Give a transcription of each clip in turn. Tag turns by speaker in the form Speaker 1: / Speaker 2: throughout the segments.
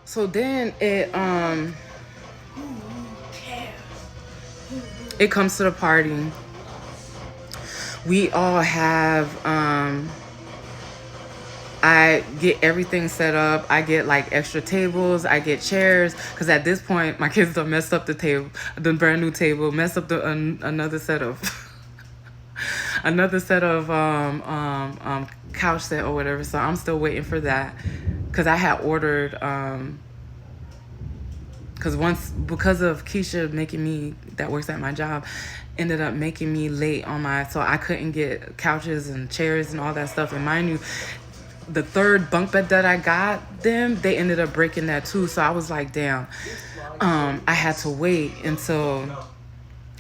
Speaker 1: So then it comes to the party. We all have I get everything set up. I get like extra tables. I get chairs because at this point my kids done messed up the table, the brand new table, messed up the another set of another set of couch set or whatever. So I'm still waiting for that because I had ordered because of Keisha making me that works at my job ended up making me late on my so I couldn't get couches and chairs and all that stuff. And mind you, the third bunk bed that I got them, they ended up breaking that too. So I was like, damn. I had to wait until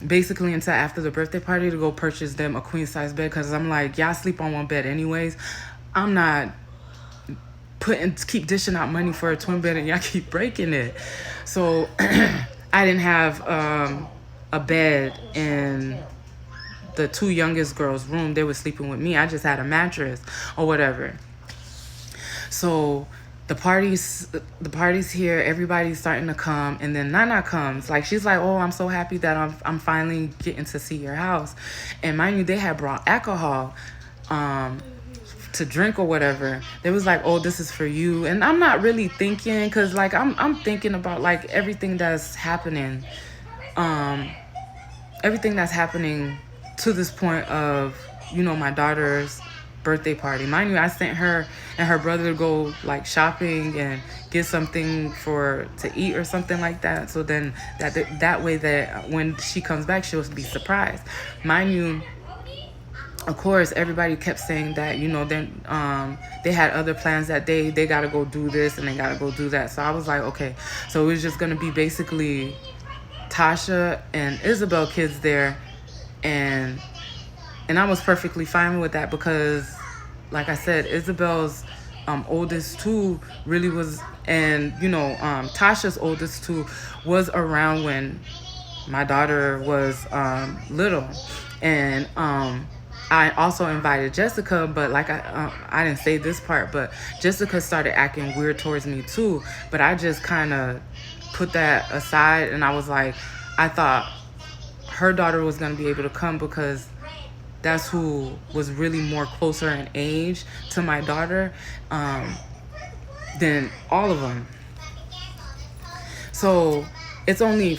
Speaker 1: basically until after the birthday party to go purchase them a queen size bed because I'm like, y'all sleep on one bed anyways. I'm not keep dishing out money for a twin bed and y'all keep breaking it. So I didn't have a bed in the two youngest girls' room. They were sleeping with me. I just had a mattress or whatever. So the party's here, everybody's starting to come, and then Nana comes. Like she's like, "Oh, I'm so happy that I'm finally getting to see your house." And mind you, they had brought alcohol to drink or whatever. They was like, "Oh, this is for you." And I'm not really thinking cuz like I'm thinking about like everything that's happening. Everything that's happening to this point of, my daughter's birthday party. Mind you, I sent her and her brother to go like shopping and get something to eat or something like that. So then that way that when she comes back, she'll be surprised. Mind you, of course, everybody kept saying that, then they had other plans that they got to go do this and they got to go do that. So I was like, okay. So it was just going to be basically Tasha and Isabel kids there, and I was perfectly fine with that because, like I said, Isabel's oldest two really was, and Tasha's oldest two was around when my daughter was little, and I also invited Jessica, but like I didn't say this part, but Jessica started acting weird towards me too. But I just kind of put that aside, and I was like, I thought her daughter was gonna be able to come because that's who was really more closer in age to my daughter than all of them. So it's only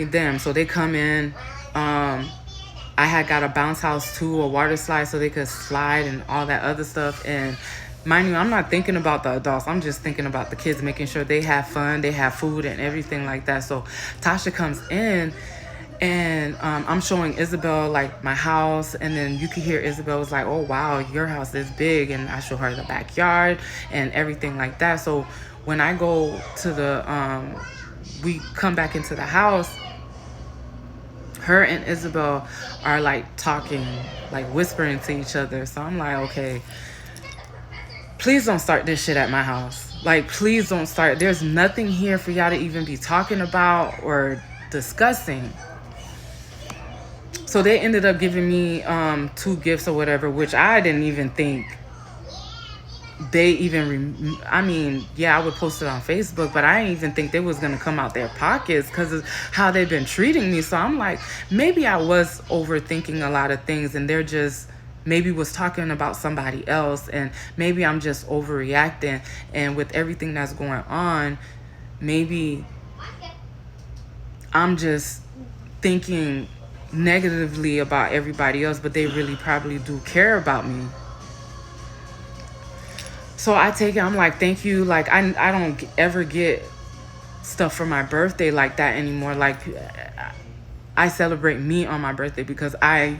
Speaker 1: them. So they come in. I had got a bounce house too, a water slide so they could slide and all that other stuff. And mind you, I'm not thinking about the adults. I'm just thinking about the kids, making sure they have fun, they have food and everything like that. So Tasha comes in and I'm showing Isabel like my house, and then you can hear Isabel was like, "Oh wow, your house is big," and I show her the backyard and everything like that. So when I go to we come back into the house, her and Isabel are like talking, like whispering to each other. So I'm like, okay, please don't start this shit at my house. Like, please don't start. There's nothing here for y'all to even be talking about or discussing. So they ended up giving me two gifts or whatever, which I didn't even think they even I mean, yeah, I would post it on Facebook, but I didn't even think they was gonna come out their pockets because of how they've been treating me. So I'm like, maybe I was overthinking a lot of things, and they're just maybe was talking about somebody else, and maybe I'm just overreacting. And with everything that's going on, maybe I'm just thinking negatively about everybody else, but they really probably do care about me. So I take it, I'm like, thank you. Like, I don't ever get stuff for my birthday like that anymore. Like, I celebrate me on my birthday because I,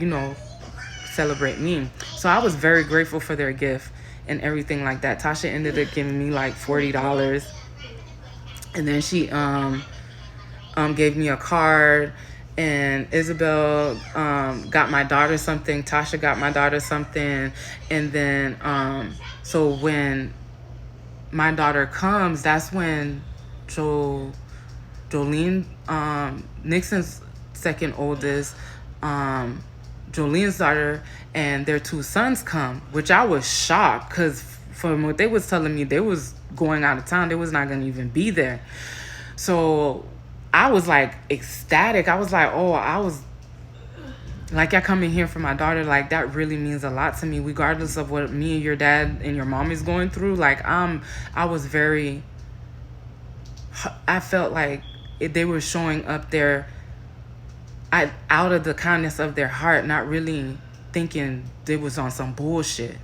Speaker 1: celebrate me. So I was very grateful for their gift and everything like that. Tasha ended up giving me like $40. And then she gave me a card, and Isabel got my daughter something. Tasha got my daughter something. And then so when my daughter comes, that's when Jolene, Nixon's second oldest, Jolene's daughter, and their two sons come, which I was shocked because from what they was telling me, they was going out of town. They was not going to even be there. So I was like ecstatic. I was like, oh, I was like, I come in here for my daughter. Like, that really means a lot to me, regardless of what me and your dad and your mom is going through. Like, I was very, I felt like they were showing up there out of the kindness of their heart, not really thinking they was on some bullshit.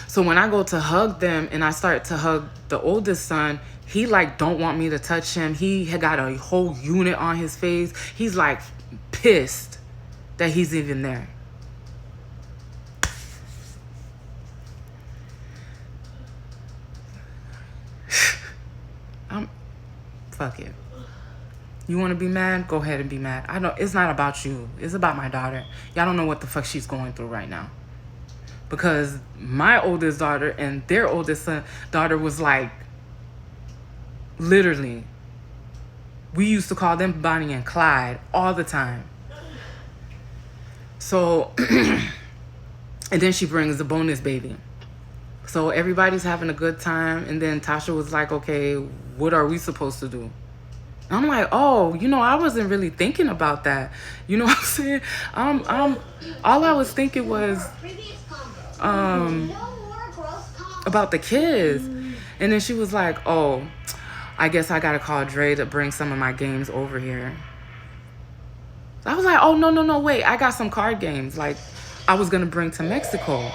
Speaker 1: So when I go to hug them and I start to hug the oldest son, he like don't want me to touch him. He had got a whole unit on his face. He's like pissed that he's even there. Fuck it. You want to be mad? Go ahead and be mad. It's not about you. It's about my daughter. Y'all don't know what the fuck she's going through right now. Because my oldest daughter and their oldest daughter was like, literally, we used to call them Bonnie and Clyde all the time. So, and then she brings the bonus baby. So everybody's having a good time. And then Tasha was like, okay, what are we supposed to do? And I'm like, oh, I wasn't really thinking about that. You know what I'm saying? All I was thinking was about the kids. And then she was like, oh, I guess I gotta call Dre to bring some of my games over here. I was like, oh, no, wait, I got some card games like I was gonna bring to Mexico.